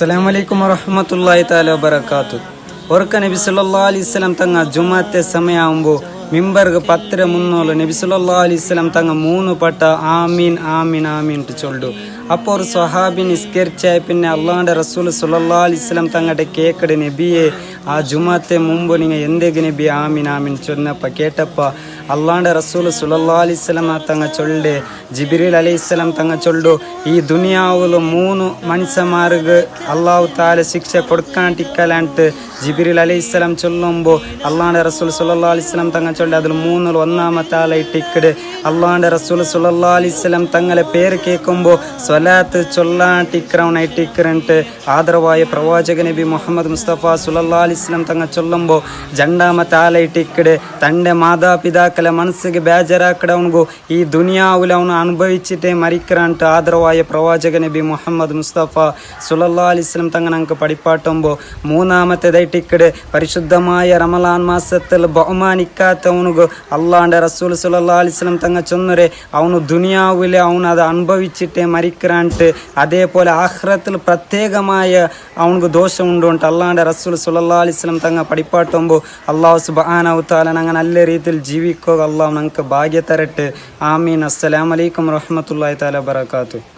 അസ്സലാമലൈക്കും വറഹ്മത്തുള്ളാഹി തആല വബറകാതുഹു. ഒരിക്കൽ നബി സല്ലല്ലാഹു അലൈഹി വസല്ലം തങ്ങ ജുമാത്തെ സമയമാകുമ്പോൾ മിമ്പർക്ക് 10 മുന്നോള് നബി സല്ലല്ലാഹു അലൈഹി വസല്ലം തങ്ങ 3 പട്ട ആമീൻ ആമീൻ ആമീൻ ചൊല്ലു. അപ്പോൾ ഒരു സ്വഹാബി നിസ്കരിച്ചായ പിന്നെ അള്ളാഹുന്റെ റസൂൽ സല്ലല്ലാഹു അലൈഹി വസല്ലം തങ്ങളുടെ കേക്കട് നബിയെ ആ ജുമാത്തെ മുമ്പ് നിങ്ങൾ എന്തെങ്കിലും നബി ആമീൻ ആമീൻ ചൊന്നപ്പ കേട്ടപ്പ അള്ളാഹുന്റെ റസൂൽ സല്ലല്ലാഹു അലൈഹി വസല്ലം തങ്ങ ചൊല്ല് ജിബ്രീൽ അലൈഹിസ്സലാം തങ്ങ ചൊല്ലു ഈ ദുനിയാവിൽ 3 മനുഷ്യന്മാർക്ക് അള്ളാഹു താല ശിക്ഷ കൊടുക്കാണ്ടിരിക്കലാണ്ട് ജിബ്രീൽ അലൈഹിസ്സലാം ചൊല്ലുമ്പോൾ അള്ളാഹുന്റെ റസൂൽ സല്ലല്ലാഹു അലൈഹി വസല്ലം തങ്ങ ചൊല്ലി അതിൽ 3 ഒന്നാമത്തെ ആളായിട്ടിക്കട് അള്ളാഹുന്റെ റസൂൽ സല്ലല്ലാഹു അലൈഹി വസല്ലം തങ്ങളെ പേര് കേൾക്കുമ്പോൾ സ്വലാത്ത് ചൊല്ലാണ്ടിക്കറവനായിട്ടിക്കറണ്ട് ആദരവായ പ്രവാചക നബി മുഹമ്മദ് മുസ്തഫ സല്ലല്ലാഹു അലൈഹി വസല്ലം തങ്ങ ചൊല്ലുമ്പോൾ രണ്ടാമത്തെ ആളായിട്ടിക്കട് തൻ്റെ മാതാപിതാക്കളെ മനസ്സിಗೆ ಬೇಜಾರಾಕಡವನಿಗೂ ಈ ದುನಿಯಾವಿൽ ಅವನು ಅನುಭವಿಸಿಟ್ಟೇ ಮರಿಕರಂತ ಆದರವಾಯ ಪ್ರವಾಚಕ ನಬಿ മുഹമ്മദ് മുസ്തഫ സല്ലല്ലാഹു അലൈഹി വസല്ലം തങ്ങൾ നമുക്ക് പഠിപ്പാട്ടുമ്പോൾ മൂന്നാമത്തേതായിട്ടിക്കട് പരിശുദ്ധമായ റമളാൻ മാസത്തിൽ ബഹുമാനിക്കാത്തവനുಗೂ അള്ളാഹുന്റെ റസൂൽ സല്ലല്ലാഹു അലൈഹി വസല്ലം തങ്ങൾ ചൊന്നരെ അവನು ദുനിയാവിൽ അവನು അത് അനുഭവിച്ചിട്ടേ മരിക്കറാണ്ട് അതേപോലെ ആഖിറത്തിൽ പ്രത്യേകമായ അവനുക്ക് ദോഷമുണ്ട് ಅಂತ അള്ളാഹുന്റെ റസൂൽ സല്ലല്ലാഹു അലൈഹി വസല്ലം തങ്ങൾ പഠിപ്പാട്ടുമ്പോൾ അല്ലാഹു സുബ്ഹാനഹു വ തആല ഞങ്ങൾ നല്ല രീതിയിൽ ജീവിക്കുക അല്ലാഹു ഞങ്ങൾക്ക് ഭാഗ്യ തരട്ടെ. ആമീൻ. അസ്സലാമു അലൈക്കും വറഹ്മത്തുള്ളാഹി തആല വബറകാതുഹു.